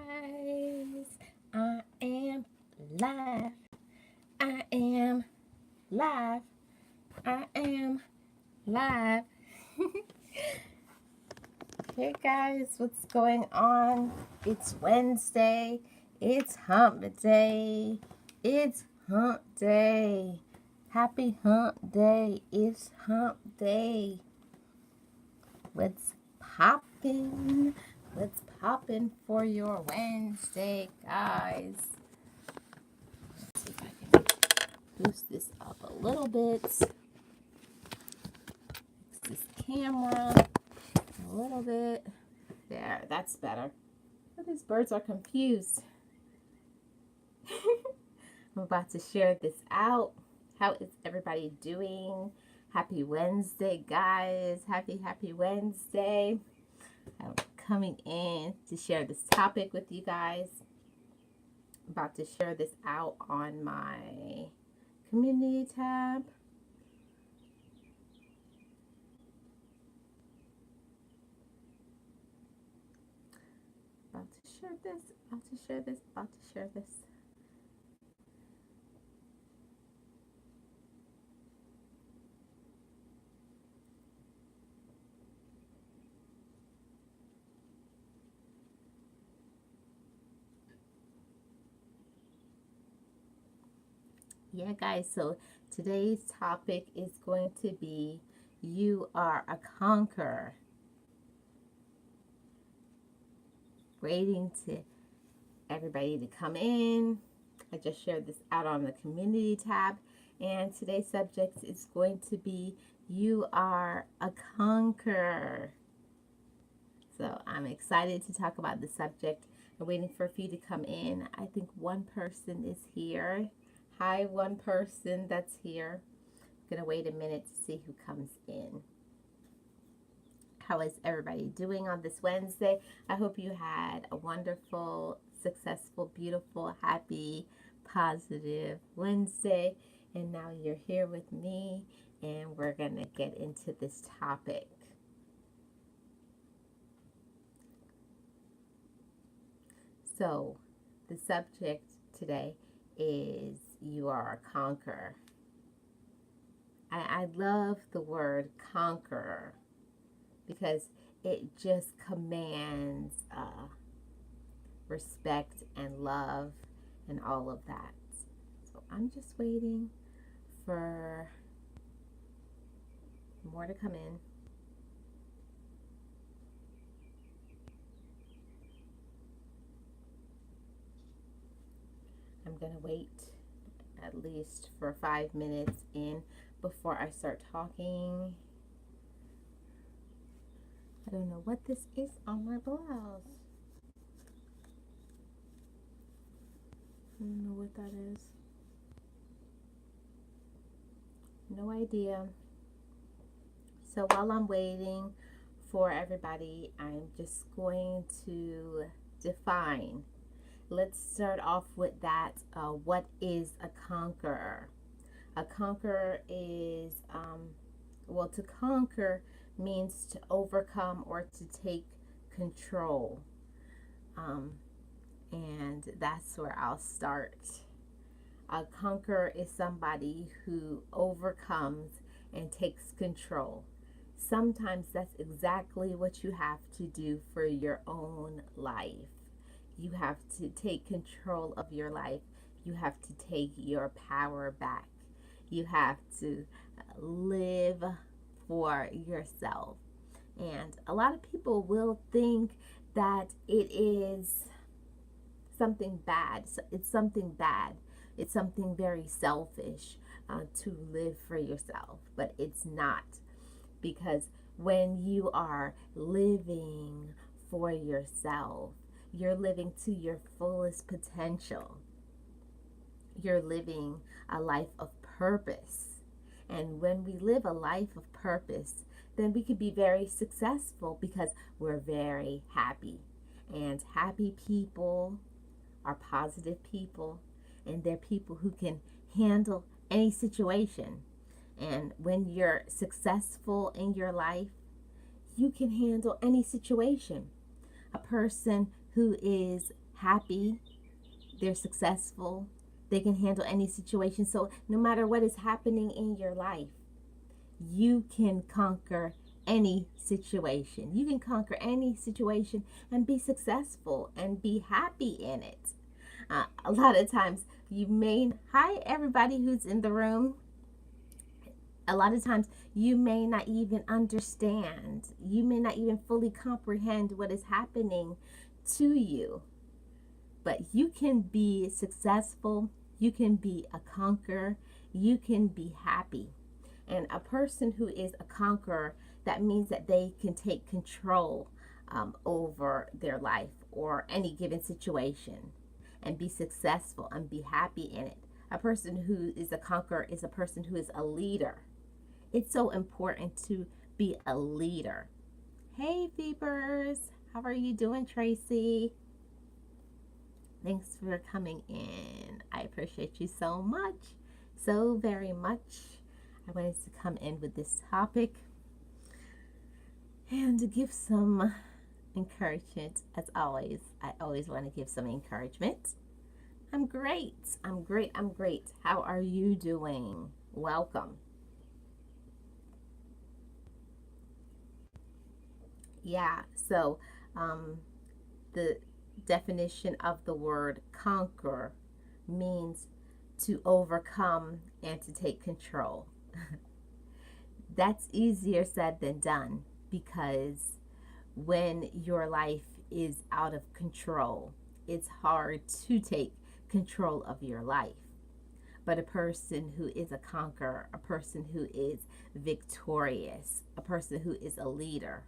guys, I am live. I am live. I am live. Hey guys, what's going on? It's Wednesday. It's hump day. It's hump day. Happy hump day. It's hump day. What's poppin'? What's poppin' for your Wednesday, guys? Let's see if I can boost this up a little bit. Fix this camera a little bit. There, that's better. But these birds are confused. I'm about to share this out. How is everybody doing? Happy Wednesday, guys. Happy Wednesday. I'm coming in to share this topic with you guys. I'm about to share this out on my community tab. About to share this. Yeah, guys, so today's topic is going to be you are a conqueror. Waiting to everybody to come in. I just shared this out on the community tab, and today's subject is going to be you are a conqueror. So I'm excited to talk about the subject. I'm waiting for a few to come in. I think one person is here. Hi, one person that's here. I'm gonna wait a minute to see who comes in. How is everybody doing on this Wednesday? I hope you had a wonderful, successful, beautiful, happy, positive Wednesday. And now you're here with me, and we're gonna get into this topic. So, the subject today is you are a conqueror. I love the word conqueror because it just commands respect and love and all of that. So I'm just waiting for more to come in. I'm going to wait at least for 5 minutes in before I start talking. I don't know what this is on my blouse. I don't know what that is. No idea. So while I'm waiting for everybody, I'm just going to define. Let's start off with that. What is a conqueror? A conqueror is, well, to conquer means to overcome or to take control. And that's where I'll start. A conqueror is somebody who overcomes and takes control. Sometimes that's exactly what you have to do for your own life. You have to take control of your life. You have to take your power back. You have to live for yourself. And a lot of people will think that it is something bad. It's something bad. It's something very selfish to live for yourself. But it's not. Because when you are living for yourself, you're living to your fullest potential. You're living a life of purpose. And when we live a life of purpose, then we can be very successful because we're very happy. And happy people are positive people, and they're people who can handle any situation. And when you're successful in your life, you can handle any situation. A person who is happy, they're successful, they can handle any situation. So, no matter what is happening in your life, you can conquer any situation. You can conquer any situation and be successful and be happy in it. A lot of times, hi everybody who's in the room. A lot of times, you may not even understand, you may not even fully comprehend what is happening to you, but you can be successful, you can be a conqueror, you can be happy. And a person who is a conqueror, that means that they can take control over their life or any given situation and be successful and be happy in it. A person who is a conqueror is a person who is a leader. It's so important to be a leader. Hey, Beepers. How are you doing, Tracy? Thanks for coming in. I appreciate you so much. So very much. I wanted to come in with this topic and to give some encouragement. As always, I always want to give some encouragement. I'm great. I'm great. I'm great. How are you doing? Welcome. Yeah, so the definition of the word conquer means to overcome and to take control. That's easier said than done, because when your life is out of control, it's hard to take control of your life. But a person who is a conqueror, a person who is victorious, a person who is a leader.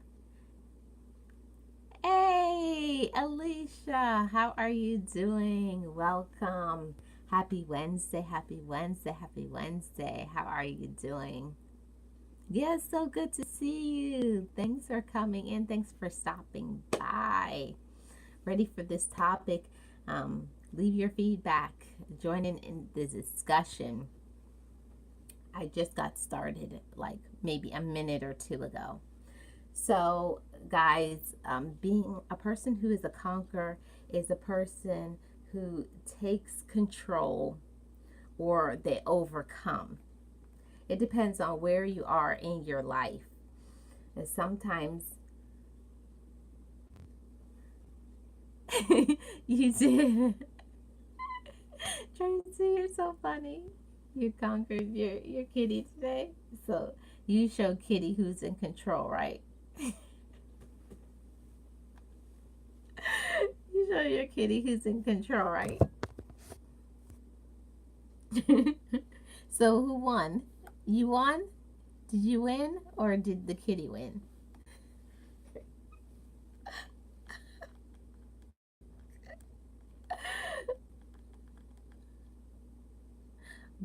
Hey, Alicia, how are you doing? Welcome. Happy Wednesday, happy Wednesday, happy Wednesday. How are you doing? Yes, so good to see you. Thanks for coming in. Thanks for stopping by. Ready for this topic? Leave your feedback. Join in the discussion. I just got started like maybe a minute or two ago. So, guys, being a person who is a conqueror is a person who takes control or they overcome. It depends on where you are in your life. And sometimes you did. Tracy, you're so funny. You conquered your kitty today. So you show Kitty who's in control, right? You show your kitty who's in control, right? So who won? You won? Did you win or did the kitty win?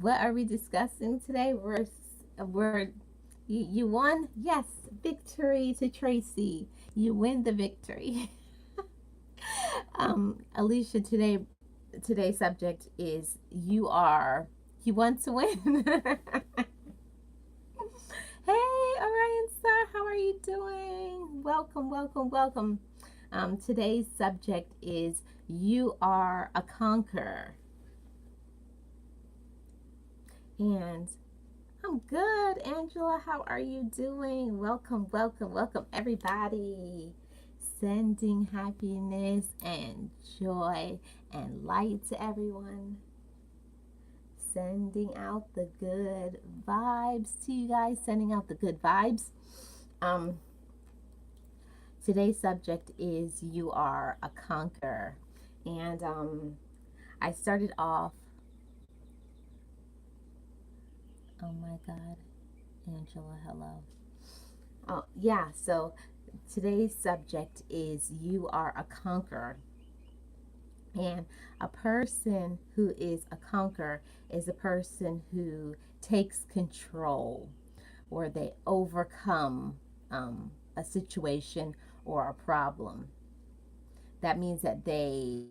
What are we discussing today? You won? Yes, victory to Tracy. You win the victory. Alicia, today's subject is you want to win. Hey, Orion Star, how are you doing? Welcome, welcome, welcome. Today's subject is you are a conqueror. And I'm good, Angela. How are you doing? Welcome, welcome, welcome, everybody. Sending happiness and joy and light to everyone. Sending out the good vibes to you guys. Sending out the good vibes. Today's subject is you are a conqueror. And I started off. Oh my God, Angela, hello. Oh, yeah, so today's subject is you are a conqueror. And a person who is a conqueror is a person who takes control or they overcome a situation or a problem. That means that they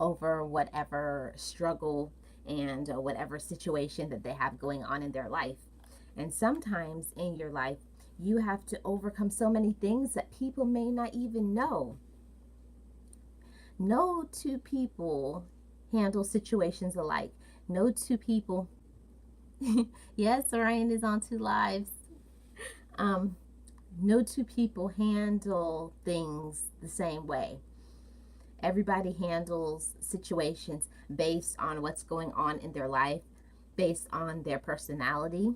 over whatever struggle and whatever situation that they have going on in their life. And sometimes in your life, You have to overcome so many things that people may not even know. No two people handle situations alike. No two people. Yes, Orion is on two lives. Um, no two people handle things the same way. Everybody handles situations based on what's going on in their life, based on their personality.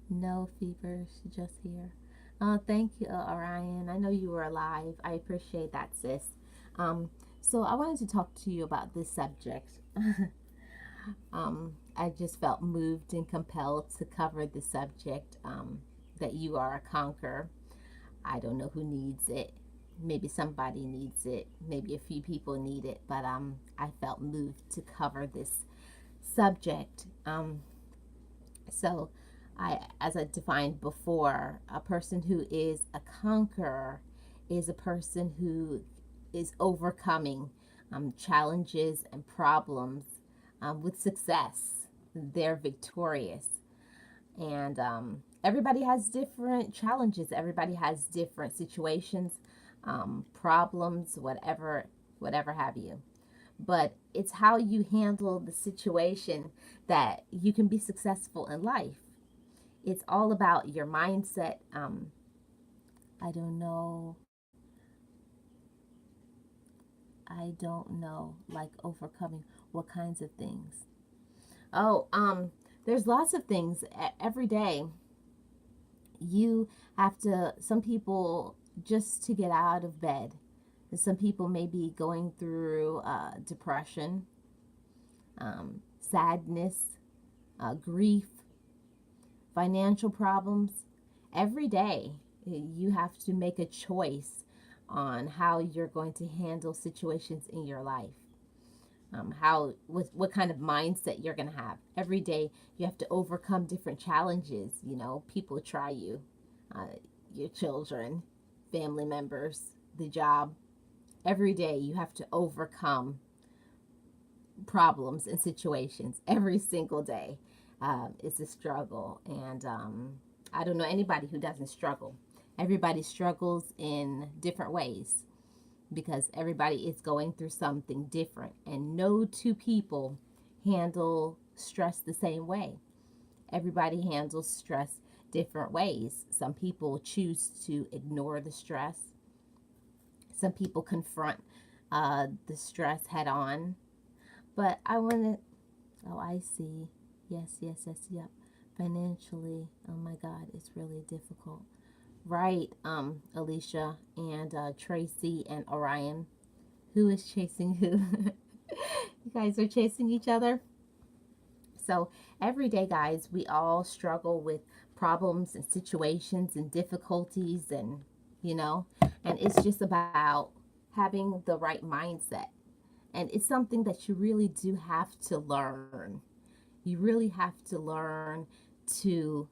No fever, she's just here. Oh, thank you, Orion. I know you were alive. I appreciate that, sis. Um, so I wanted to talk to you about this subject. I just felt moved and compelled to cover the subject, that you are a conqueror. I don't know who needs it. Maybe somebody needs it. Maybe a few people need it. But I felt moved to cover this subject. So, as I defined before, a person who is a conqueror is a person who is overcoming challenges and problems with success. They're victorious. And everybody has different challenges, everybody has different situations, problems, whatever have you. But it's how you handle the situation that you can be successful in life. It's all about your mindset. I don't know. I don't know, like overcoming what kinds of things. Oh, there's lots of things every day. You have to, some people, just to get out of bed. Some people may be going through depression, sadness, grief, financial problems. Every day, you have to make a choice on how you're going to handle situations in your life. How what kind of mindset you're going to have. Every day, you have to overcome different challenges. You know, people try you, uh, your children, family members, the job. Every day, you have to overcome problems and situations. Every single day, it's a struggle, and I don't know anybody who doesn't struggle. Everybody struggles in different ways because everybody is going through something different, and no two people handle stress the same way. Everybody handles stress different ways. Some people choose to ignore the stress, some people confront the stress head on. But I want to, oh, I see. Yes, yes, yes, yep. Financially, oh my God, it's really difficult. Right, Alicia and Tracy and Orion. Who is chasing who? You guys are chasing each other. So every day, guys, we all struggle with problems and situations and difficulties, and you know, and it's just about having the right mindset. And it's something that you really do have to learn. You really have to learn to,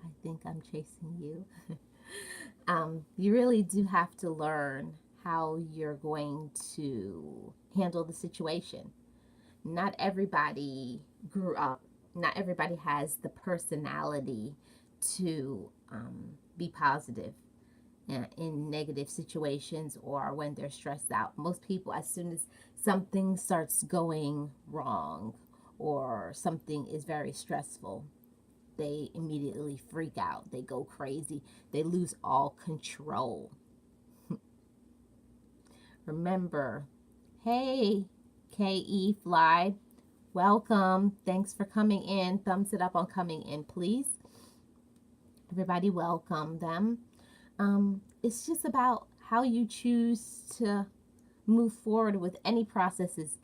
I think I'm chasing you. You really do have to learn how you're going to handle the situation. Not everybody grew up, not everybody has the personality to be positive in negative situations or when they're stressed out. Most people, as soon as something starts going wrong or something is very stressful, they immediately freak out. They go crazy. They lose all control. Remember, hey, KE Fly, welcome. Thanks for coming in. Thumbs it up on coming in, please. Everybody, welcome them. It's just about how you choose to move forward with any processes,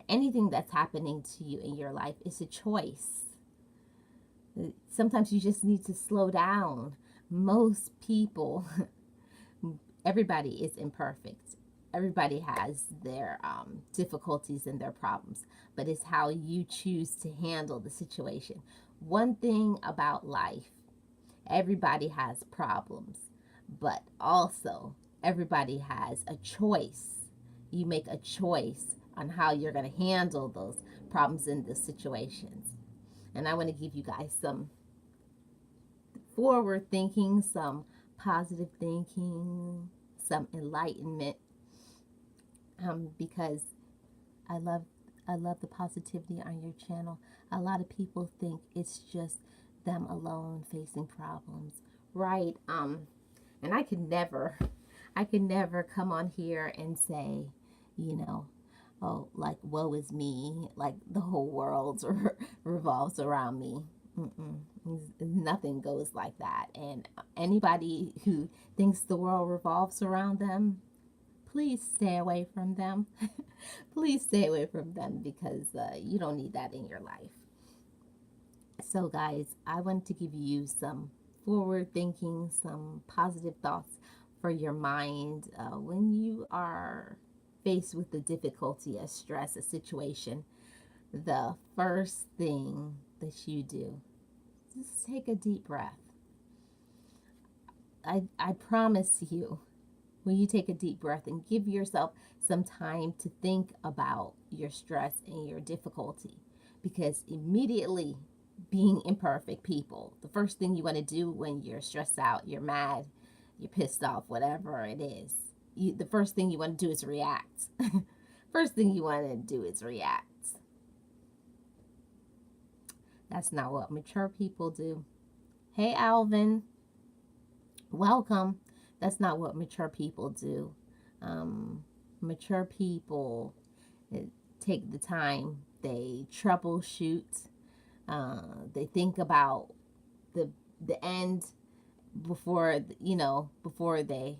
anything that's happening to you in your life. It's a choice. Sometimes you just need to slow down. Most people, everybody is imperfect. Everybody has their difficulties and their problems, but it's how you choose to handle the situation. One thing about life, everybody has problems, but also everybody has a choice. You make a choice on how you're going to handle those problems in the situations. And I want to give you guys some forward thinking, some positive thinking, some enlightenment, because I love I love the positivity on your channel. A lot of people think it's just them alone facing problems, right? And I could never come on here and say, you know, oh, like woe is me, like the whole world revolves around me. Mm-mm. Nothing goes like that. And anybody who thinks the world revolves around them, please stay away from them. Please stay away from them because you don't need that in your life. So, guys, I want to give you some forward thinking, some positive thoughts for your mind when you are faced with the difficulty, a stress, a situation. The first thing that you do, just take a deep breath. I promise you, when you take a deep breath and give yourself some time to think about your stress and your difficulty, because immediately, being imperfect people, the first thing you want to do when you're stressed out, you're mad, you're pissed off, whatever it is, the first thing you want to do is react. First thing you want to do is react. That's not what mature people do. Hey, Alvin, welcome. That's not what mature people do. Mature people take the time, they troubleshoot, they think about the end before before they.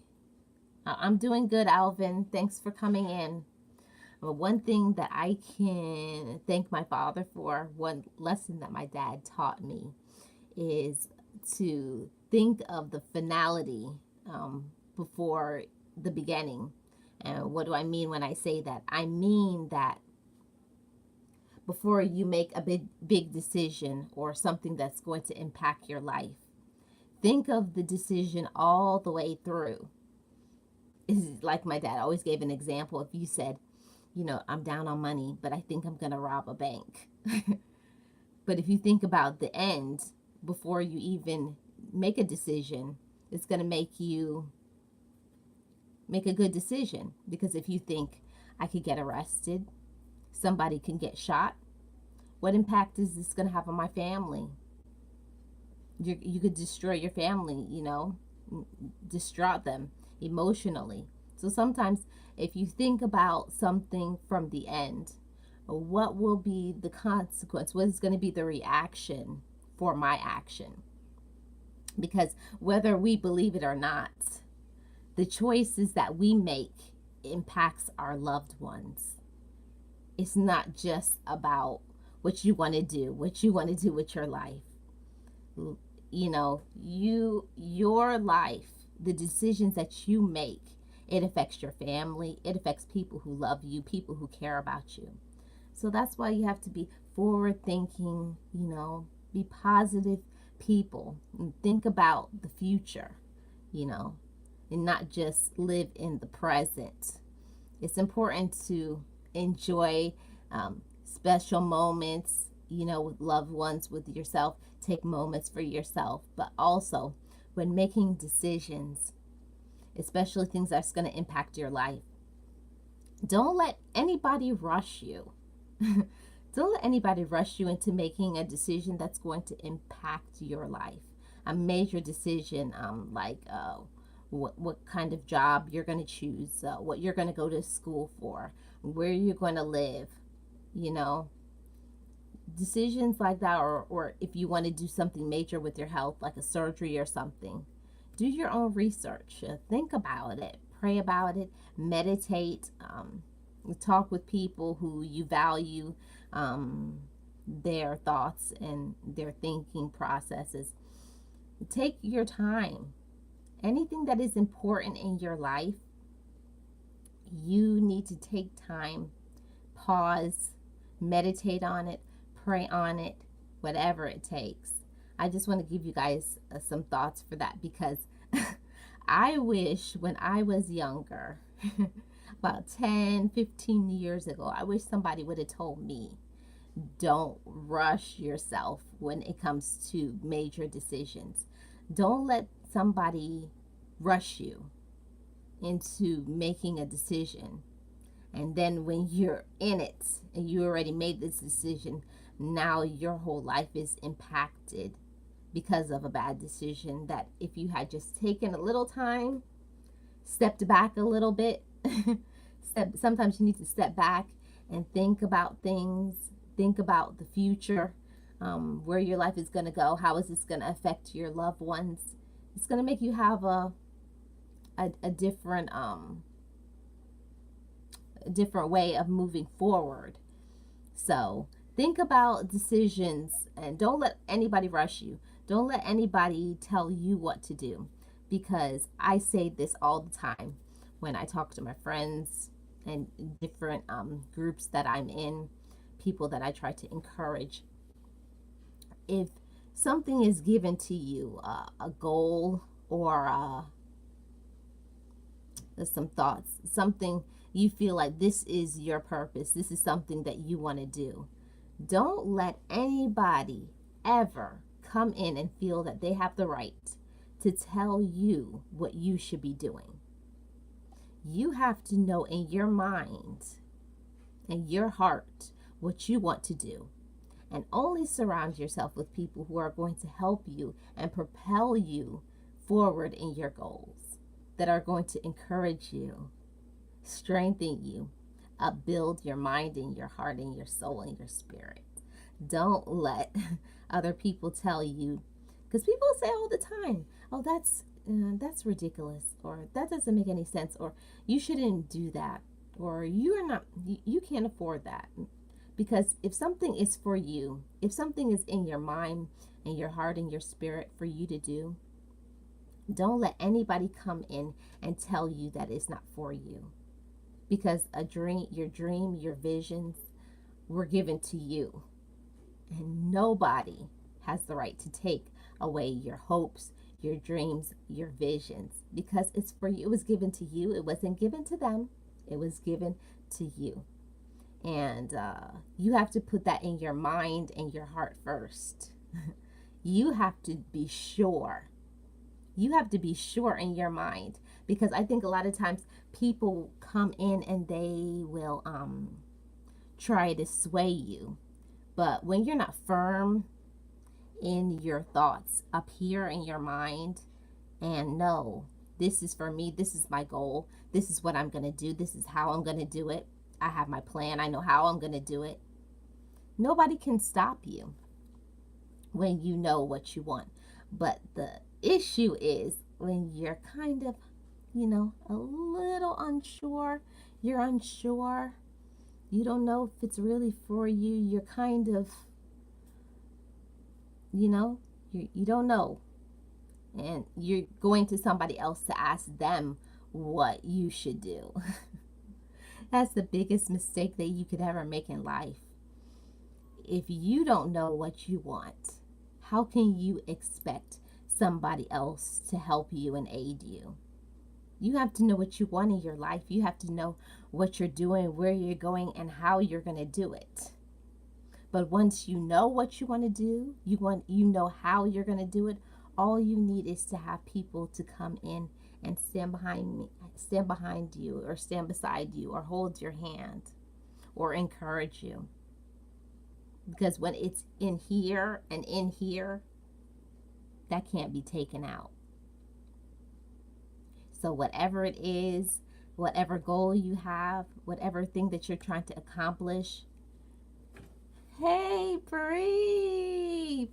I'm doing good, Alvin. Thanks for coming in. One thing that I can thank my father for, one lesson that my dad taught me, is to think of the finality before the beginning. And what do I mean when I say that? I mean that before you make a big decision or something that's going to impact your life, think of the decision all the way through. It's like my dad always gave an example. If you said, I'm down on money, but I think I'm going to rob a bank. But if you think about the end before you even make a decision, it's going to make you make a good decision. Because if you think, I could get arrested, somebody can get shot, what impact is this going to have on my family? You could destroy your family, distraught them emotionally. So sometimes if you think about something from the end, what will be the consequence? What is going to be the reaction for my action? Because whether we believe it or not, the choices that we make impacts our loved ones. It's not just about what you want to do with your life. Your life, the decisions that you make, it affects your family. It affects people who love you, people who care about you. So that's why you have to be forward thinking, be positive people and think about the future, and not just live in the present. It's important to enjoy special moments, with loved ones, with yourself. Take moments for yourself, but also when making decisions, especially things that's going to impact your life, don't let anybody rush you. Don't let anybody rush you into making a decision that's going to impact your life. A major decision, like what kind of job you're going to choose, what you're going to go to school for, where you're going to live, decisions like that, or if you want to do something major with your health, like a surgery or something, do your own research. Think about it, pray about it, meditate, talk with people who you value, their thoughts and their thinking processes. Take your time. Anything that is important in your life, you need to take time, pause, meditate on it, pray on it, whatever it takes. I just want to give you guys some thoughts for that, because I wish when I was younger, about 10, 15 years ago, I wish somebody would have told me Don't rush yourself when it comes to major decisions. Don't let somebody rush you into making a decision. And then when you're in it and you already made this decision, now your whole life is impacted because of a bad decision. That if you had just taken a little time, stepped back a little bit, sometimes you need to step back and think about things, think about the future, where your life is going to go, how is this going to affect your loved ones. It's going to make you have a different way of moving forward. So think about decisions and don't let anybody rush you. Don't let anybody tell you what to do, because I say this all the time when I talk to my friends and different groups that I'm in, people that I try to encourage. If something is given to you, a goal or some thoughts, something you feel like this is your purpose, this is something that you want to do, don't let anybody ever come in and feel that they have the right to tell you what you should be doing. You have to know in your mind and your heart what you want to do, and only surround yourself with people who are going to help you and propel you forward in your goals, that are going to encourage you, strengthen you, upbuild your mind and your heart and your soul and your spirit. Don't let other people tell you, because people say all the time, oh, that's ridiculous, or that doesn't make any sense, or you shouldn't do that, or you can't afford that. Because if something is for you, if something is in your mind and your heart and your spirit for you to do, don't let anybody come in and tell you that it's not for you. Because your dream, your visions were given to you. And nobody has the right to take away your hopes, your dreams, your visions. Because it's for you. It was given to you. It wasn't given to them. It was given to you. And you have to put that in your mind and your heart first. You have to be sure. You have to be sure in your mind, because I think a lot of times people come in and they will try to sway you. But when you're not firm in your thoughts up here in your mind, and no, this is for me, this is my goal, this is what I'm going to do, this is how I'm going to do it, I have my plan, I know how I'm going to do it. Nobody can stop you when you know what you want. But the issue is when you're kind of, a little unsure, you're unsure, you don't know if it's really for you, you're kind of, you don't know. And you're going to somebody else to ask them what you should do. That's the biggest mistake that you could ever make in life. If you don't know what you want, how can you expect somebody else to help you and aid you? You have to know what you want in your life. You have to know what you're doing, where you're going, and how you're going to do it. But once you know what you want to do, you know how you're going to do it, all you need is to have people to come in and stand behind you, or stand beside you, or hold your hand, or encourage you. Because when it's in here and in here, that can't be taken out. So whatever it is, whatever goal you have, whatever thing that you're trying to accomplish. Hey, Bree.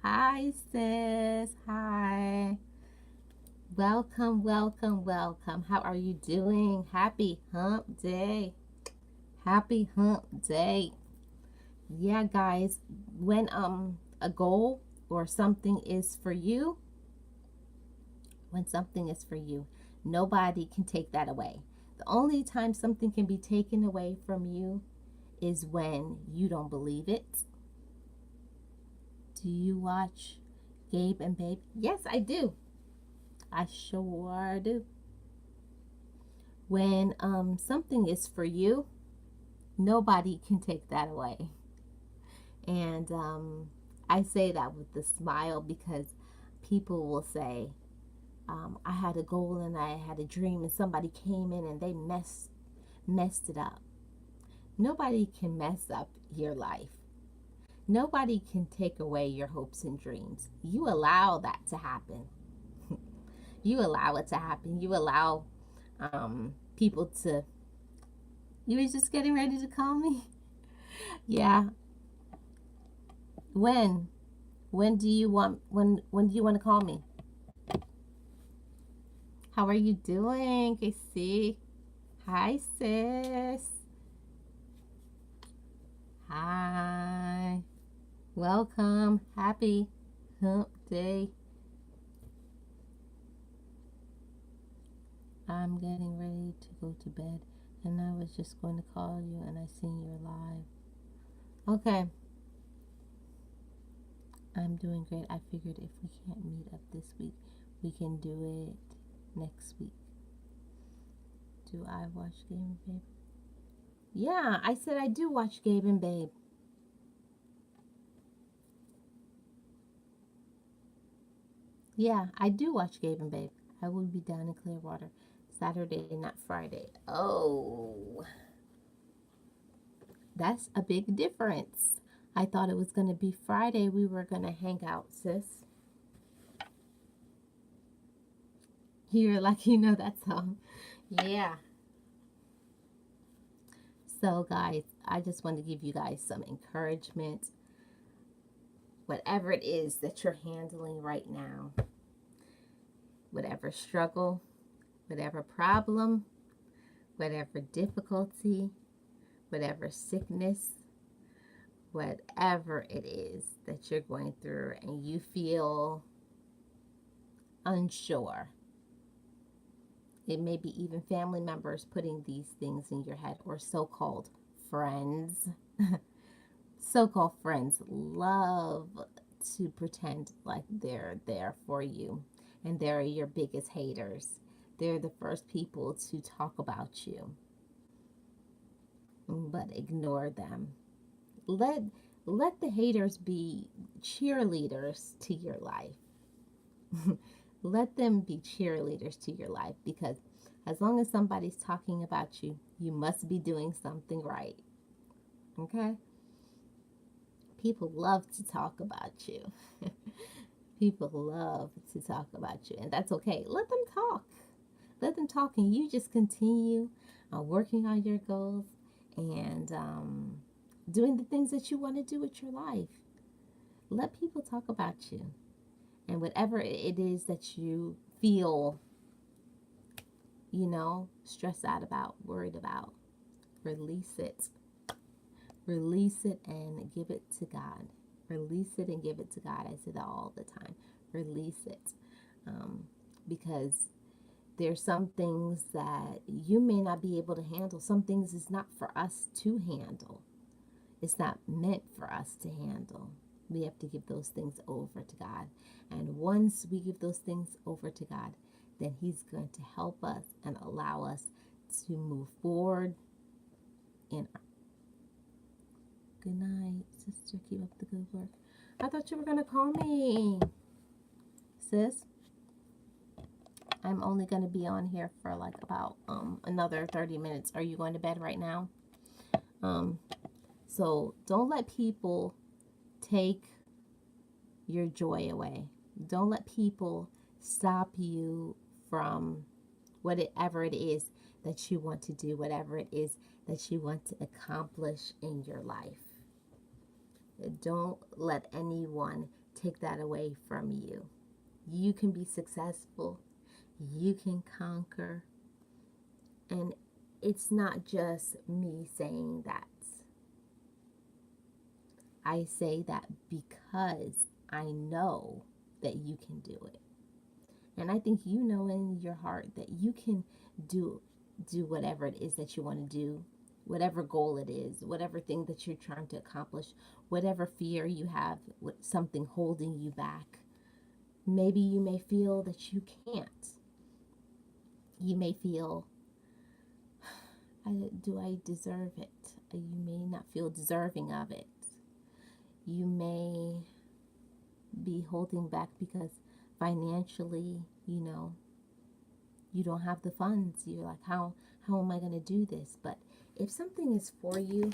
Hi, sis. Hi. Welcome. How are you doing? Happy hump day. Happy hump day. Yeah, guys, when a goal or something is for you, nobody can take that away. The only time something can be taken away from you is when you don't believe it. Do you watch Gabe and Babe? Yes, I do. I sure do. When something is for you, Nobody can take that away. And I say that with a smile because people will say, I had a goal and I had a dream, and somebody came in and they messed it up. Nobody can mess up your life. Nobody can take away your hopes and dreams. You allow that to happen. You allow it to happen. You allow people to. You were just getting ready to call me? Yeah. When? When do you want to call me? How are you doing, Casey? Hi, sis. Hi. Welcome. Happy hump day. I'm getting ready to go to bed, and I was just going to call you, and I seen you're live. Okay. I'm doing great. I figured if we can't meet up this week, we can do it next week. Do I watch Gabe and Babe? Yeah, I said I do watch Gabe and Babe. Yeah, I do watch Gabe and Babe. I will be down in Clearwater Saturday, not Friday. Oh, that's a big difference. I thought it was going to be Friday. We were going to hang out, sis. You're like, that song. Yeah. So, guys, I just want to give you guys some encouragement. Whatever it is that you're handling right now, whatever struggle, whatever problem, whatever difficulty, whatever sickness, whatever it is that you're going through and you feel unsure. It may be even family members putting these things in your head, or so-called friends. So-called friends love to pretend like they're there for you, and they're your biggest haters. They're the first people to talk about you, but ignore them. Let let the haters be cheerleaders to your life. Let them be cheerleaders to your life, because as long as somebody's talking about you, you must be doing something right. Okay? People love to talk about you. People love to talk about you, and that's okay. Let them talk. Let them talk, and you just continue working on your goals and doing the things that you want to do with your life. Let people talk about you, and whatever it is that you feel, stressed out about, worried about, release it. Release it and give it to God. Release it and give it to God. I say that all the time. Release it. Because there's some things that you may not be able to handle. Some things is not for us to handle. It's not meant for us to handle. We have to give those things over to God. And once we give those things over to God, then He's going to help us and allow us to move forward in our. Good night, sister. Keep up the good work. I thought you were going to call me. Sis, I'm only going to be on here for like about another 30 minutes. Are you going to bed right now? So don't let people take your joy away. Don't let people stop you from whatever it is that you want to do, whatever it is that you want to accomplish in your life. Don't let anyone take that away from you. You can be successful. You can conquer. And it's not just me saying that. I say that because I know that you can do it. And I think you know in your heart that you can do whatever it is that you want to do, whatever goal it is, whatever thing that you're trying to accomplish, whatever fear you have, something holding you back. Maybe you may feel that you can't. You may feel, do I deserve it? You may not feel deserving of it. You may be holding back because financially, you don't have the funds. You're like, how am I going to do this? But if something is for you,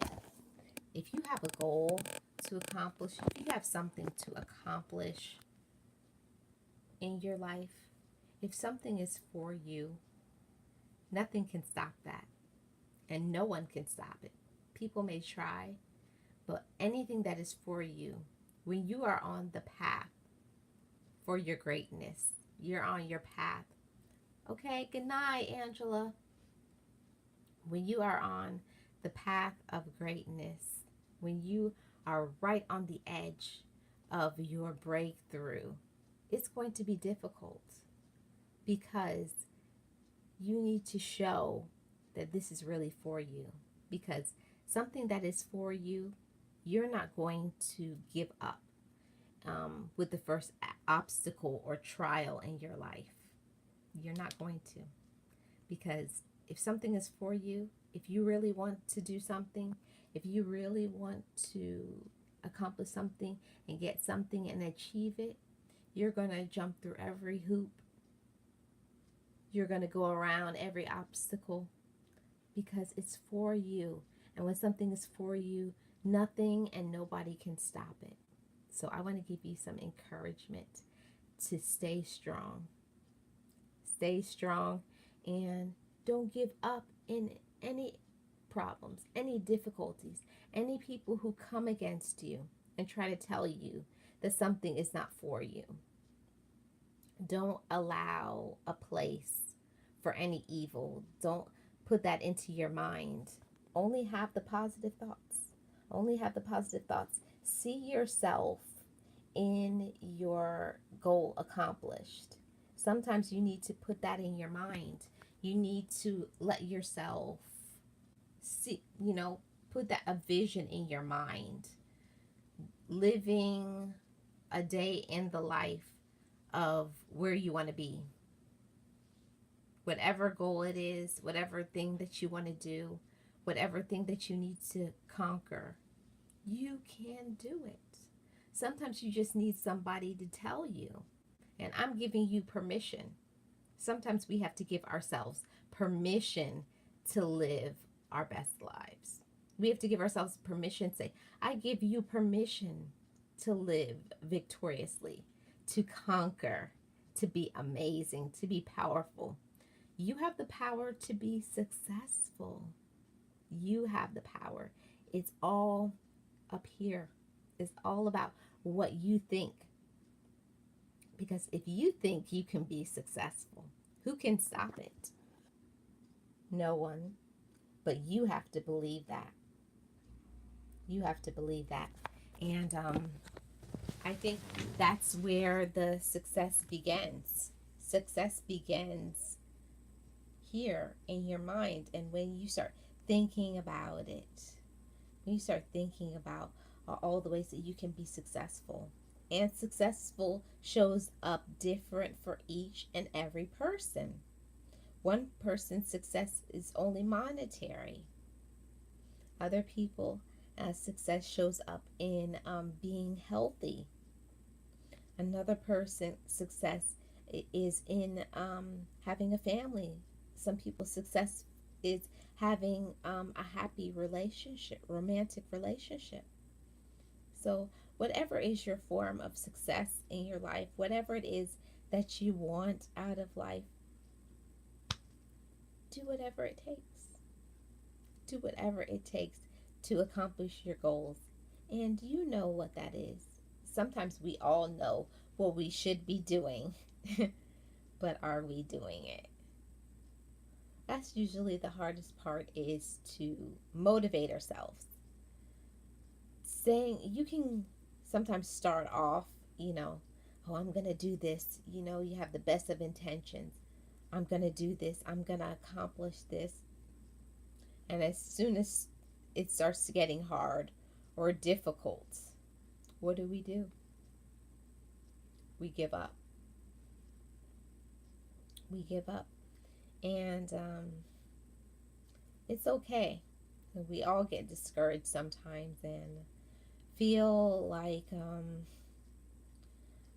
if you have a goal to accomplish, if you have something to accomplish in your life, if something is for you, nothing can stop that. And no one can stop it. People may try, but anything that is for you, when you are on the path for your greatness, you're on your path. Okay, good night, Angela. When you are on the path of greatness, when you are right on the edge of your breakthrough, it's going to be difficult because you need to show that this is really for you. Because something that is for you, you're not going to give up with the first obstacle or trial in your life. You're not going to. Because if something is for you, if you really want to do something, if you really want to accomplish something and get something and achieve it, you're going to jump through every hoop. You're going to go around every obstacle because it's for you. And when something is for you, nothing and nobody can stop it. So I want to give you some encouragement to stay strong. Stay strong and don't give up in any problems, any difficulties, any people who come against you and try to tell you that something is not for you. Don't allow a place for any evil. Don't put that into your mind. Only have the positive thoughts. Only have the positive thoughts. See yourself in your goal accomplished. Sometimes you need to put that in your mind. You need to let yourself see, put that a vision in your mind. Living a day in the life of where you want to be. Whatever goal it is, whatever thing that you want to do, whatever thing that you need to conquer, you can do it. Sometimes you just need somebody to tell you. And I'm giving you permission. Sometimes we have to give ourselves permission to live our best lives. We have to give ourselves permission, say, I give you permission to live victoriously, to conquer, to be amazing, to be powerful. You have the power to be successful. You have the power. It's all up here. It's all about what you think. Because if you think you can be successful, who can stop it? No one. But you have to believe that. You have to believe that. And I think that's where the success begins. Success begins here in your mind. And when you start thinking about it, when you start thinking about all the ways that you can be successful. And successful shows up different for each and every person. One person's success is only monetary. Other people, success shows up in being healthy. Another person's success is in having a family. Some people's success is having a happy relationship, romantic relationship. So whatever is your form of success in your life, whatever it is that you want out of life, do whatever it takes. Do whatever it takes to accomplish your goals. And you know what that is. Sometimes we all know what we should be doing, but are we doing it? That's usually the hardest part, is to motivate ourselves. Saying, you can sometimes start off, oh, I'm going to do this. You have the best of intentions. I'm going to do this. I'm going to accomplish this. And as soon as it starts getting hard or difficult, what do? We give up. We give up. And It's okay. We all get discouraged sometimes and feel like,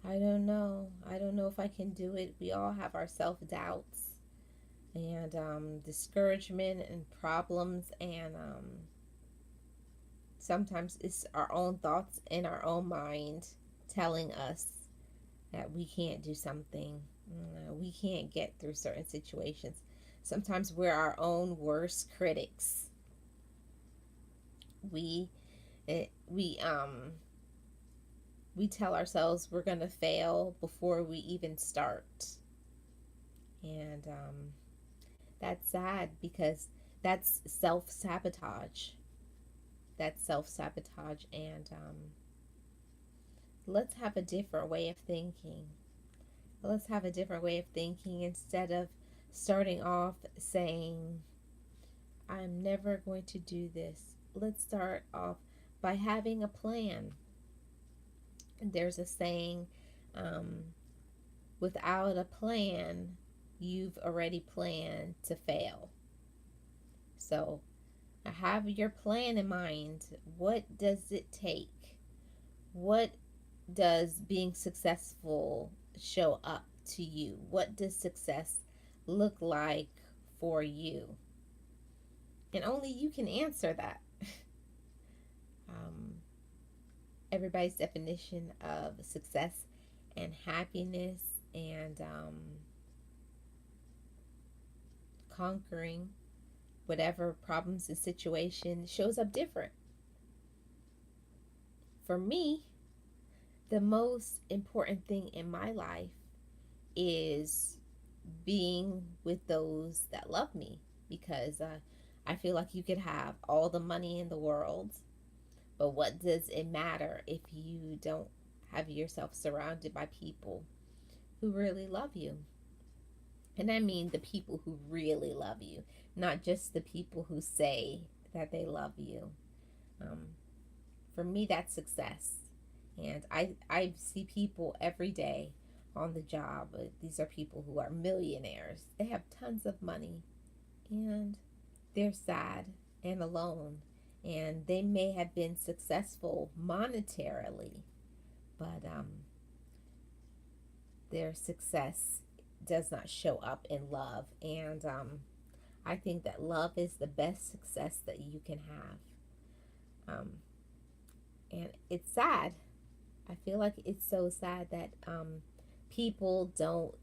I don't know. I don't know if I can do it. We all have our self doubts and discouragement and problems, and sometimes it's our own thoughts in our own mind telling us that we can't do something, we can't get through certain situations. Sometimes we're our own worst critics. We it, we tell ourselves we're gonna fail before we even start, and that's sad because that's self sabotage. That's self sabotage, and let's have a different way of thinking. Let's have a different way of thinking instead of starting off saying, I'm never going to do this. Let's start off by having a plan. There's a saying, um, without a plan, you've already planned to fail. So have your plan in mind. What does it take? What does being successful show up to you? What does success look like for you? And only you can answer that. um, Everybody's definition of success and happiness and conquering whatever problems and situation shows up different. For me, the most important thing in my life is being with those that love me, because I feel like you could have all the money in the world, but what does it matter if you don't have yourself surrounded by people who really love you? And I mean the people who really love you, not just the people who say that they love you. Um, for me, that's success. And I see people every day on the job. These are people who are millionaires. They have tons of money and they're sad and alone. And they may have been successful monetarily, but their success does not show up in love. And I think that love is the best success that you can have. And it's sad. I feel like it's so sad that people don't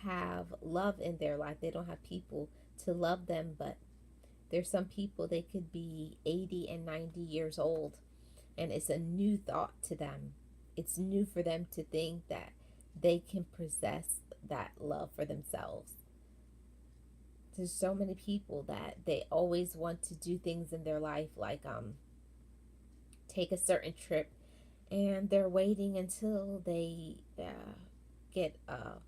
have love in their life. They don't have people to love them, but there's some people, they could be 80 and 90 years old, and it's a new thought to them. It's new for them to think that they can possess that love for themselves. There's so many people that they always want to do things in their life, like take a certain trip, and they're waiting until they get a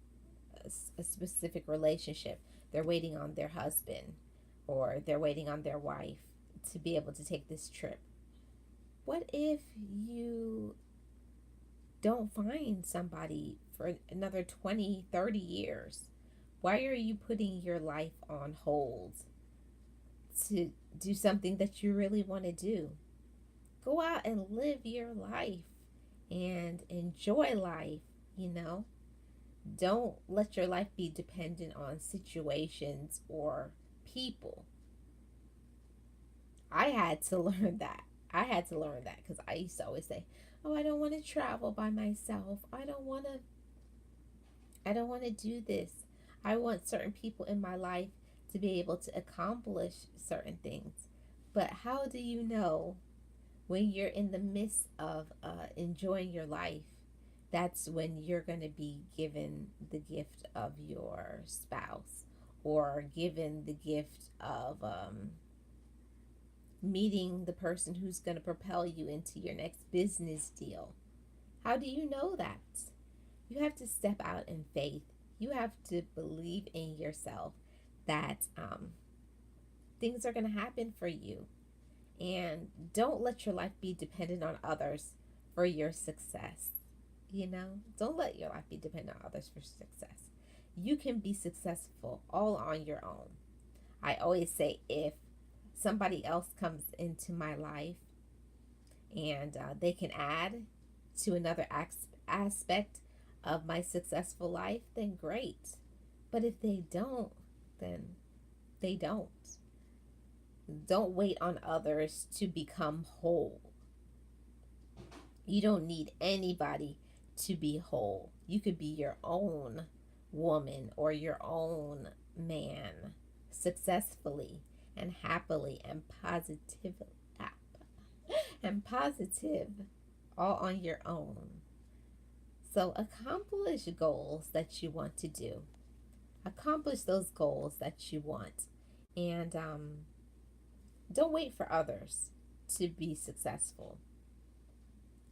specific relationship. They're waiting on their husband or they're waiting on their wife to be able to take this trip. What if you don't find somebody for another 20, 30 years? Why are you putting your life on hold to do something that you really want to do? Go out and live your life and enjoy life, you know? Don't let your life be dependent on situations or people. I had to learn that. I had to learn that because I used to always say, "Oh, I don't want to travel by myself. I don't want to do this. I want certain people in my life to be able to accomplish certain things." But how do you know when you're in the midst of enjoying your life? That's when you're going to be given the gift of your spouse or given the gift of meeting the person who's going to propel you into your next business deal. How do you know that? You have to step out in faith. You have to believe in yourself that things are going to happen for you. And don't let your life be dependent on others for your success. You know, don't let your life be dependent on others for success. You can be successful all on your own. I always say, if somebody else comes into my life and they can add to another aspect of my successful life, then great. But if they don't, then they don't. Don't wait on others to become whole. You don't need anybody to be whole. You could be your own woman or your own man successfully and happily and positive all on your own. So accomplish goals that you want to do. Accomplish those goals that you want. And don't wait for others to be successful.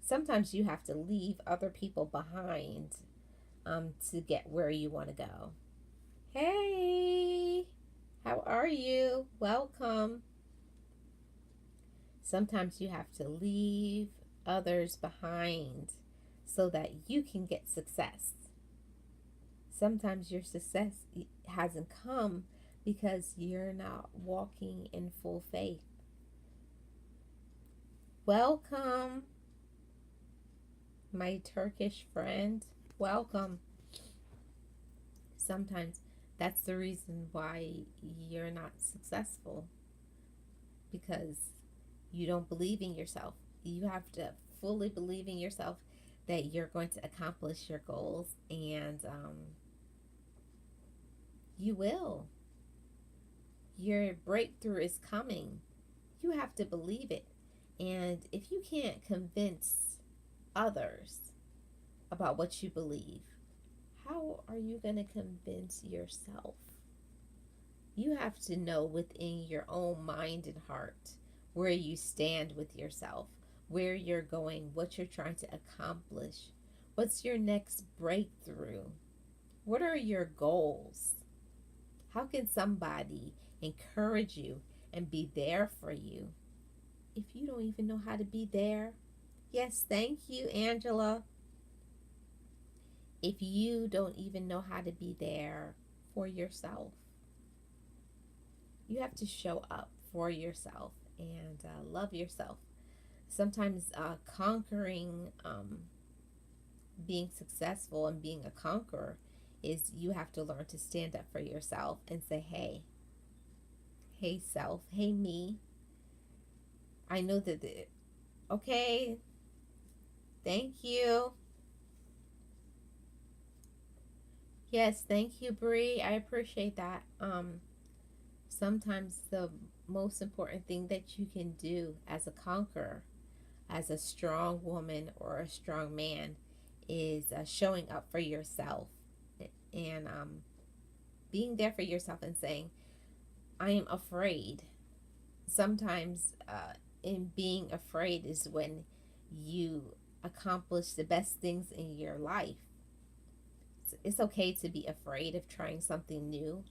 Sometimes you have to leave other people behind to get where you want to go. Hey, how are you? Welcome. Sometimes you have to leave others behind so that you can get success. Sometimes your success hasn't come because you're not walking in full faith. Welcome, my Turkish friend. Welcome. Sometimes that's the reason why you're not successful, because you don't believe in yourself. You have to fully believe in yourself that you're going to accomplish your goals, and you will. Your breakthrough is coming. You have to believe it. And if you can't convince others about what you believe, how are you going to convince yourself? You have to know within your own mind and heart where you stand with yourself, where you're going, what you're trying to accomplish. What's your next breakthrough? What are your goals? How can somebody encourage you and be there for you if you don't even know how to be there? Yes, thank you, Angela. If you don't even know how to be there for yourself, you have to show up for yourself and love yourself. Sometimes conquering, being successful and being a conqueror is you have to learn to stand up for yourself and say, hey self, hey me. I know that okay, thank you. Yes, thank you, Bree. I appreciate that. Sometimes the most important thing that you can do as a conqueror, as a strong woman or a strong man, is showing up for yourself and being there for yourself and saying, I am afraid. Sometimes in being afraid is when you accomplish the best things in your life. It's okay to be afraid of trying something new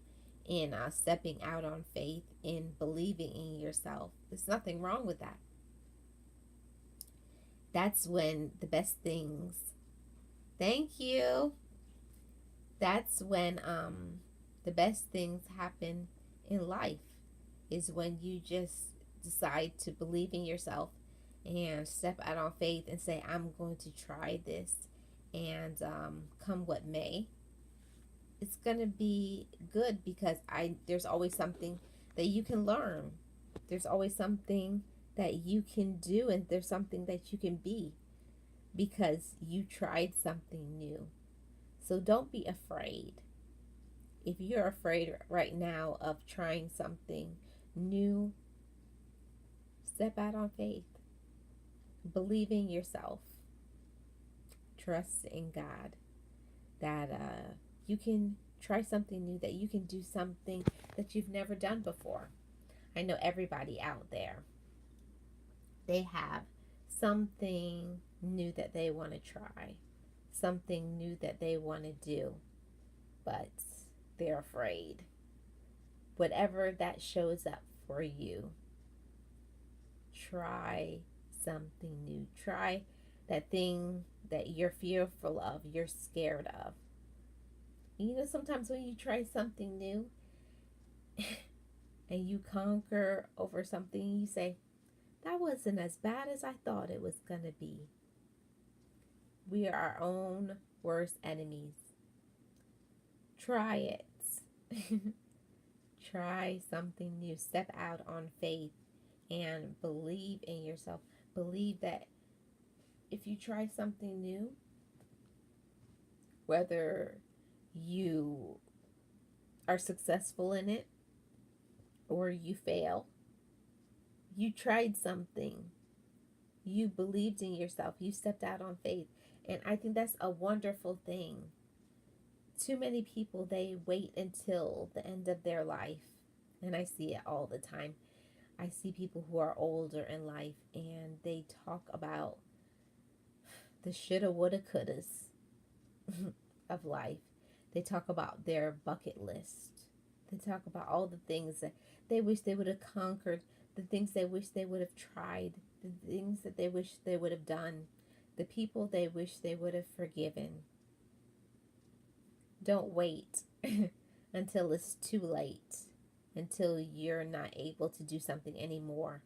and stepping out on faith and believing in yourself. There's nothing wrong with that. That's when the best things, thank you, that's when the best things happen in life, is when you just decide to believe in yourself and step out on faith and say, I'm going to try this, and come what may, it's gonna be good, because there's always something that you can learn. There's always something that you can do, and there's something that you can be because you tried something new. So don't be afraid. If you're afraid right now of trying something new, step out on faith. Believe in yourself. Trust in God that you can try something new, that you can do something that you've never done before. I know everybody out there, they have something new that they want to try, something new that they want to do, but they're afraid. Whatever that shows up for you, try something new. Try that thing that you're fearful of, you're scared of. You know, sometimes when you try something new, and you conquer over something, you say, that wasn't as bad as I thought it was going to be. We are our own worst enemies. Try it. Try something new. Step out on faith and believe in yourself. Believe that if you try something new, whether you are successful in it or you fail, you tried something. You believed in yourself. You stepped out on faith. And I think that's a wonderful thing. Too many people, they wait until the end of their life. And I see it all the time. I see people who are older in life and they talk about the shoulda, woulda, couldas of life. They talk about their bucket list. They talk about all the things that they wish they would have conquered, the things they wish they would have tried, the things that they wish they would have done, the people they wish they would have forgiven. Don't wait until it's too late, until you're not able to do something anymore,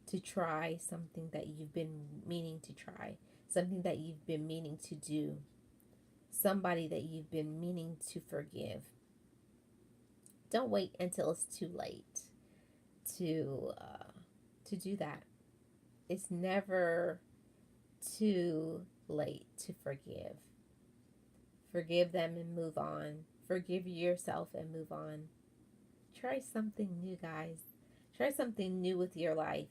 to try something that you've been meaning to try, something that you've been meaning to do, somebody that you've been meaning to forgive. Don't wait until it's too late to do that. It's never too late to forgive. Forgive them and move on. Forgive yourself and move on. Try something new, guys. Try something new with your life.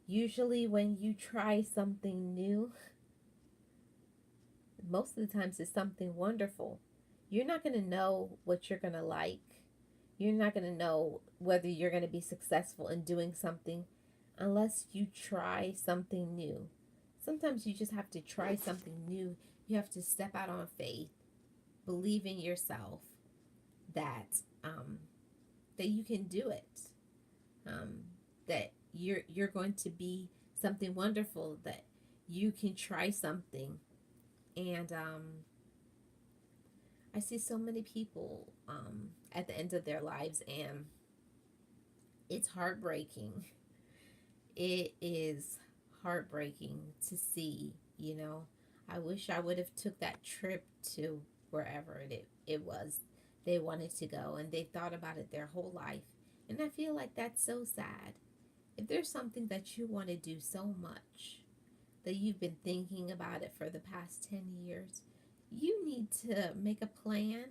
Usually when you try something new, most of the times it's something wonderful. You're not going to know what you're going to like. You're not going to know whether you're going to be successful in doing something unless you try something new. Sometimes you just have to try something new. You have to step out on faith, believe in yourself that that you can do it, that you're going to be something wonderful, that you can try something. And I see so many people at the end of their lives, and it's heartbreaking. It is heartbreaking to see, you know. I wish I would have took that trip to wherever it was they wanted to go, and they thought about it their whole life. And I feel like that's so sad. If there's something that you want to do so much, that you've been thinking about it for the past 10 years, you need to make a plan,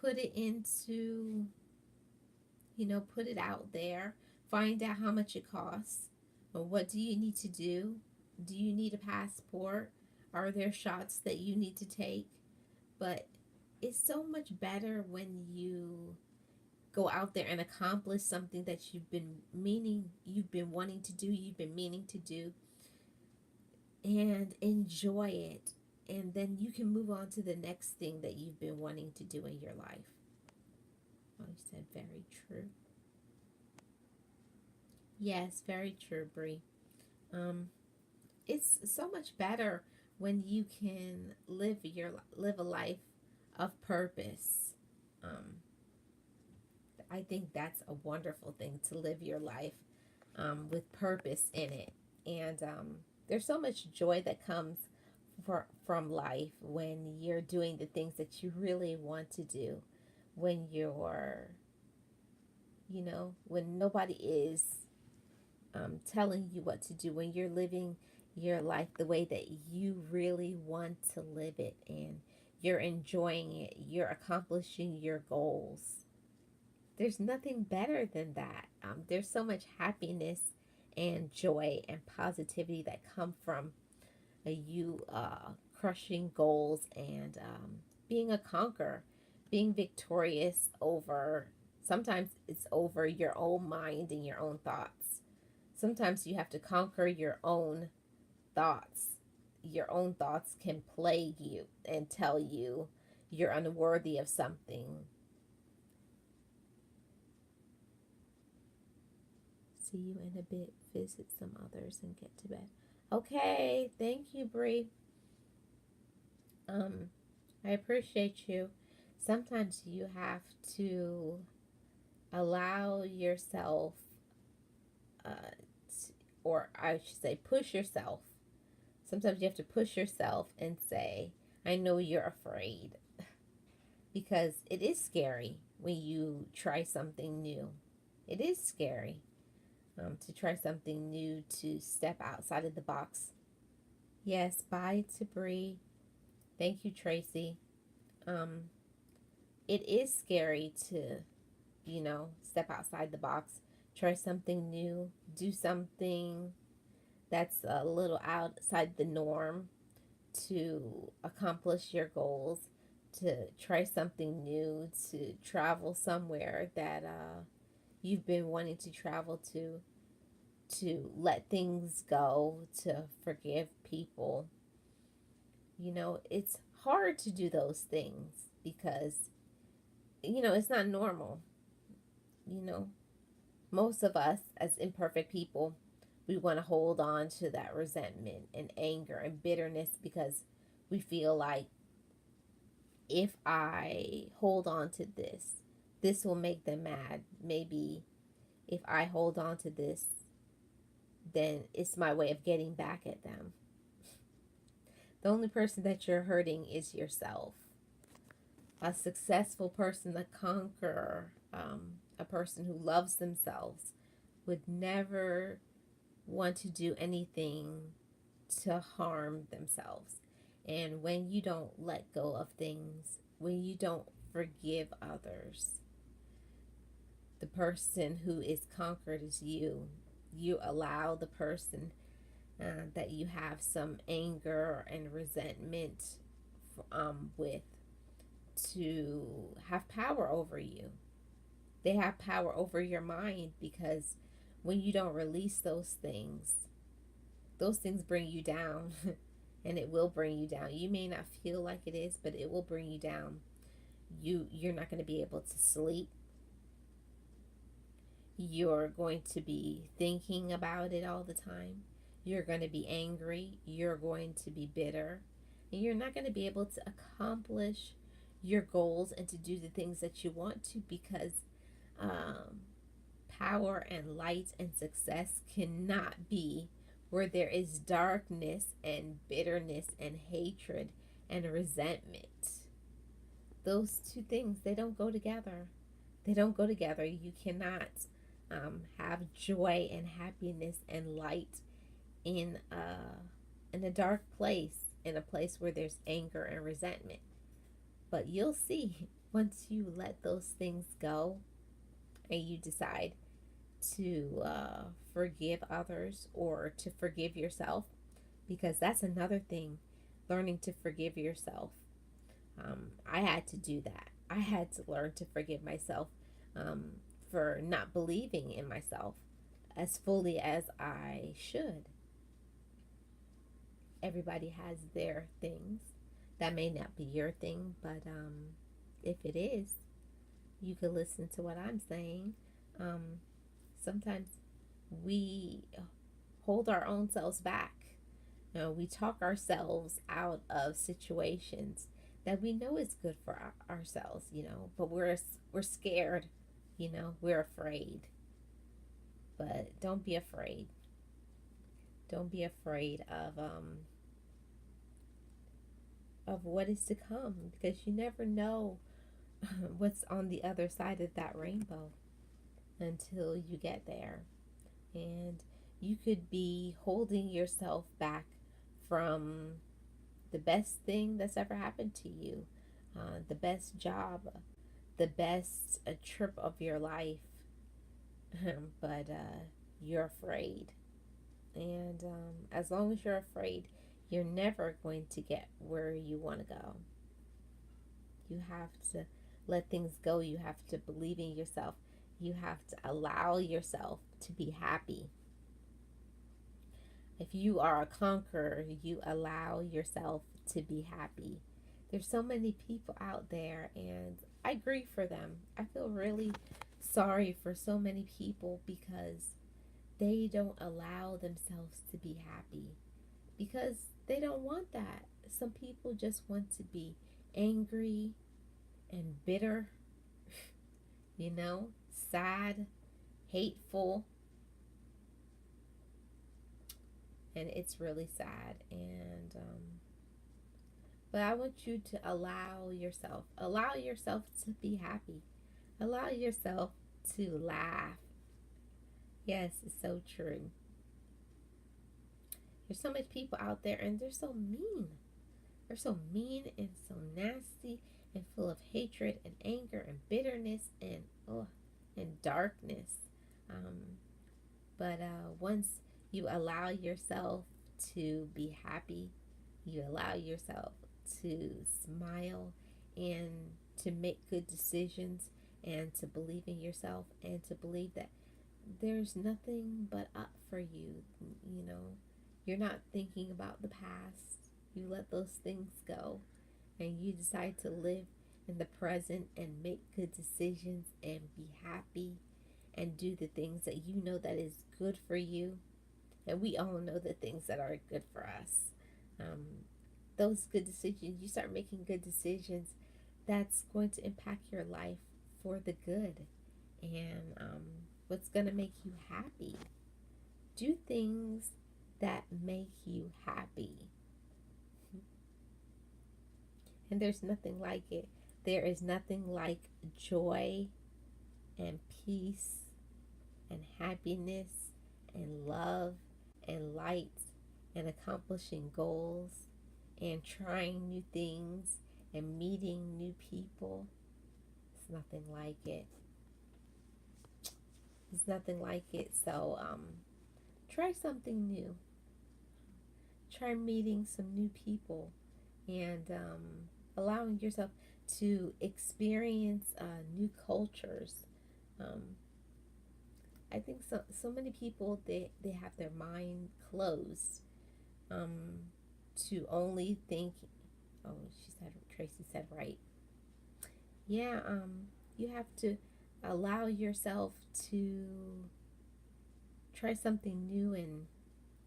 put it into, put it out there, find out how much it costs, or what do you need to do? Do you need a passport? Are there shots that you need to take? But it's so much better when you go out there and accomplish something that you've been wanting to do, you've been meaning to do, and enjoy it. And then you can move on to the next thing that you've been wanting to do in your life. Oh, you said very true. Yes, very true, Bree. It's so much better when you can live a life of purpose. I think that's a wonderful thing, to live your life with purpose in it. And there's so much joy that comes from life when you're doing the things that you really want to do, when you're, when nobody is telling you what to do, when you're living your life the way that you really want to live it, and you're enjoying it, you're accomplishing your goals. There's nothing better than that. There's so much happiness and joy and positivity that come from you crushing goals and being a conqueror, being victorious over, sometimes it's over your own mind and your own thoughts. Sometimes you have to conquer your own thoughts. Your own thoughts can plague you and tell you you're unworthy of something. See you in a bit. Visit some others and get to bed. Okay, thank you, Bree. I appreciate you. Sometimes you have to Allow yourself, or I should say, push yourself. Sometimes you have to push yourself and say, I know you're afraid, because it is scary when you try something new. It is scary to try something new, to step outside of the box. Yes, bye to Bree. Thank you, Tracy. Um, it is scary to, step outside the box, try something new, do something that's a little outside the norm to accomplish your goals, to try something new, to travel somewhere that you've been wanting to travel to let things go, to forgive people. It's hard to do those things because, it's not normal. You know, most of us, as imperfect people, we want to hold on to that resentment and anger and bitterness because we feel like, if I hold on to this will make them mad. Maybe if I hold on to this, then it's my way of getting back at them. The only person that you're hurting is yourself. A successful person, a conqueror, a person who loves themselves, would never want to do anything to harm themselves. And when you don't let go of things, when you don't forgive others, the person who is conquered is you. You allow the person that you have some anger and resentment with to have power over you. They have power over your mind, because when you don't release those things bring you down. And it will bring you down. You may not feel like it is, but it will bring you down. You're not going to be able to sleep. You're going to be thinking about it all the time. You're going to be angry. You're going to be bitter. And you're not going to be able to accomplish your goals and to do the things that you want to, because power and light and success cannot be where there is darkness and bitterness and hatred and resentment. Those two things, they don't go together. They don't go together. You cannot have joy and happiness and light in a dark place, in a place where there's anger and resentment. But you'll see, once you let those things go and you decide to forgive others or to forgive yourself, because that's another thing, learning to forgive yourself. I had to do that. I had to learn to forgive myself for not believing in myself as fully as I should. Everybody has their things. That may not be your thing, but if it is, you can listen to what I'm saying. Sometimes we hold our own selves back. We talk ourselves out of situations that we know is good for ourselves, but we're scared, we're afraid. But don't be afraid. Don't be afraid of what is to come, because you never know what's on the other side of that rainbow until you get there. And you could be holding yourself back from the best thing that's ever happened to you, the best job, the best trip of your life, but you're afraid. And as long as you're afraid, you're never going to get where you want to go. You have to let things go. You have to believe in yourself. You have to allow yourself to be happy. If you are a conqueror, you allow yourself to be happy. There's so many people out there, and I grieve for them. I feel really sorry for so many people because they don't allow themselves to be happy, because they don't want that. Some people just want to be angry and bitter, sad, hateful, and it's really sad. And but I want you to allow yourself to be happy, allow yourself to laugh. Yes, it's so true. There's so much people out there, and they're so mean. They're so mean and so nasty and full of hatred and anger and bitterness and and darkness. Um, but once you allow yourself to be happy, you allow yourself to smile and to make good decisions and to believe in yourself and to believe that there's nothing but up for you. You know, you're not thinking about the past. You let those things go and you decide to live in the present and make good decisions and be happy and do the things that you know that is good for you. And we all know the things that are good for us. Um, those good decisions, you start making good decisions, that's going to impact your life for the good. And what's going to make you happy? Do things that make you happy. And there's nothing like it. There is nothing like joy and peace and happiness and love and light and accomplishing goals and trying new things and meeting new people. It's nothing like it. It's nothing like it. So try something new. Try meeting some new people and allowing yourself to experience new cultures. Um, I think so many people they have their mind closed to only think. Oh, Tracy said right. Yeah, you have to allow yourself to try something new and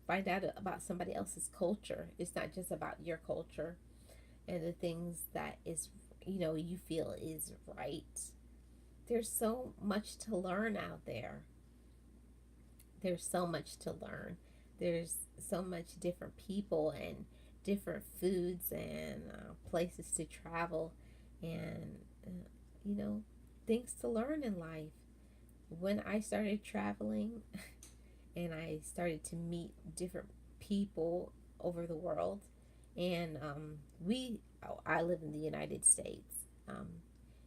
find out about somebody else's culture. It's not just about your culture and the things that is, you feel is right. There's so much to learn out there. There's so much to learn. There's so much different people and different foods and places to travel and, you know, things to learn in life. When I started traveling and I started to meet different people over the world, and I live in the United States.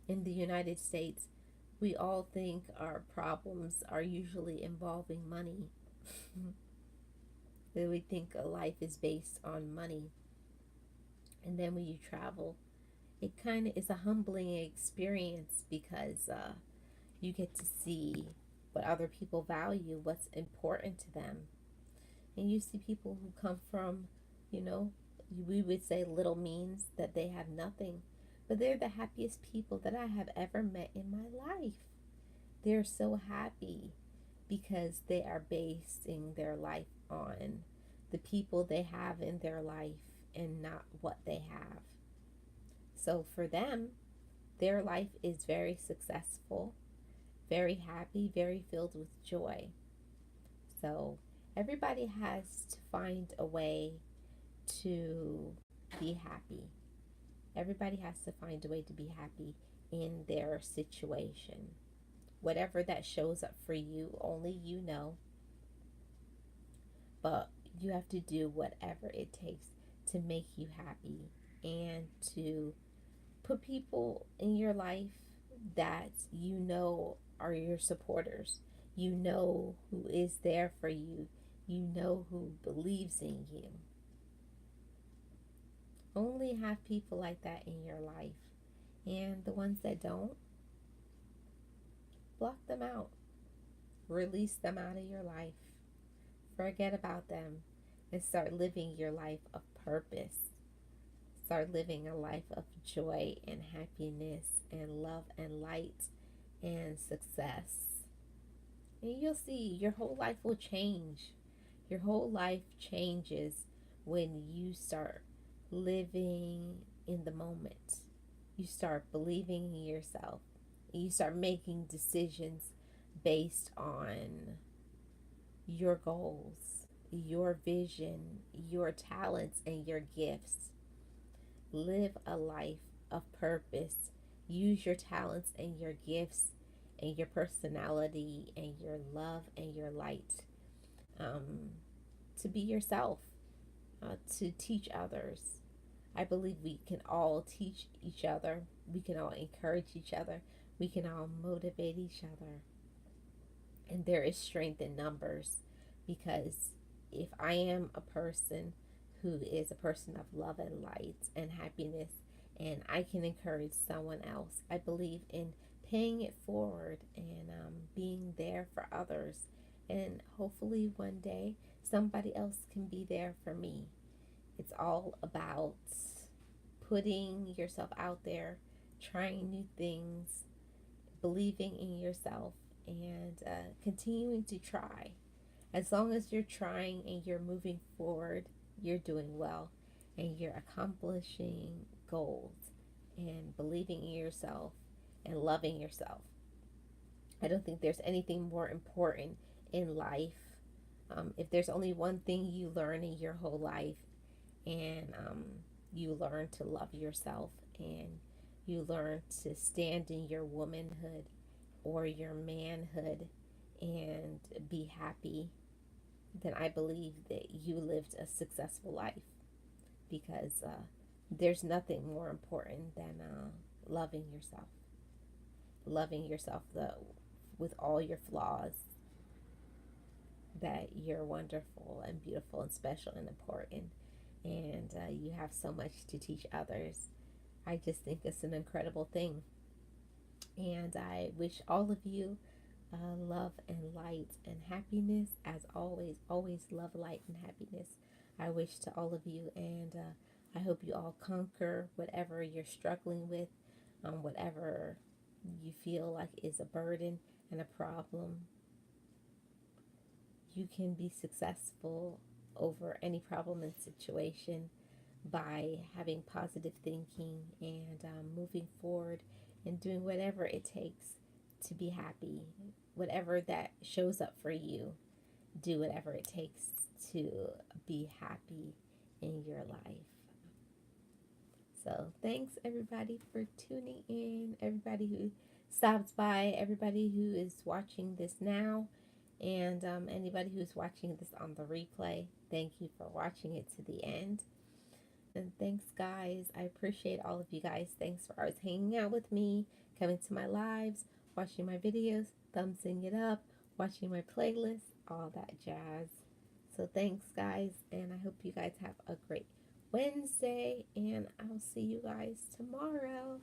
In the United States, we all think our problems are usually involving money. That we think a life is based on money. And then when you travel, it kind of is a humbling experience because you get to see what other people value, what's important to them. And you see people who come from, you know, we would say little means that they have nothing, but they're the happiest people that I have ever met in my life. They're so happy because they are basing their life on the people they have in their life and not what they have. So for them, their life is very successful, very happy, very filled with joy. So everybody has to find a way to be happy. Everybody has to find a way to be happy in their situation. Whatever that shows up for you, only you know. But you have to do whatever it takes to make you happy and to put people in your life that you know are your supporters. You know who is there for you. You know who believes in you. Only have people like that in your life. And the ones that don't, block them out. Release them out of your life. Forget about them and start living your life of purpose. Start living a life of joy and happiness and love and light and success. And you'll see your whole life will change. Your whole life changes when you start living in the moment. You start believing in yourself. And you start making decisions based on your goals, your vision, your talents, and your gifts. Live a life of purpose. Use your talents and your gifts and your personality and your love and your light, um, to be yourself, to teach others. I believe we can all teach each other. We can all encourage each other. We can all motivate each other. And there is strength in numbers, because if I am a person who is a person of love and light and happiness, and I can encourage someone else, I believe in paying it forward and being there for others. And hopefully one day somebody else can be there for me. It's all about putting yourself out there, trying new things, believing in yourself, and continuing to try. As long as you're trying and you're moving forward, you're doing well and you're accomplishing goals and believing in yourself and loving yourself. I don't think there's anything more important in life. If there's only one thing you learn in your whole life, and you learn to love yourself, and you learn to stand in your womanhood or your manhood and be happy, then I believe that you lived a successful life, because there's nothing more important than loving yourself. Loving yourself with all your flaws, that you're wonderful and beautiful and special and important, and you have so much to teach others. I just think it's an incredible thing. And I wish all of you love and light and happiness. As always, always love, light, and happiness. I wish to all of you, and I hope you all conquer whatever you're struggling with, whatever you feel like is a burden and a problem. You can be successful over any problem and situation by having positive thinking and moving forward and doing whatever it takes to be happy. Whatever that shows up for you, do whatever it takes to be happy in your life. So, thanks everybody for tuning in, everybody who stops by, everybody who is watching this now, and anybody who's watching this on the replay. Thank you for watching it to the end. And thanks, guys. I appreciate all of you guys. Thanks for always hanging out with me, coming to my lives, watching my videos, thumbsing it up, watching my playlist, all that jazz. So thanks, guys, and I hope you guys have a great Wednesday, and I'll see you guys tomorrow.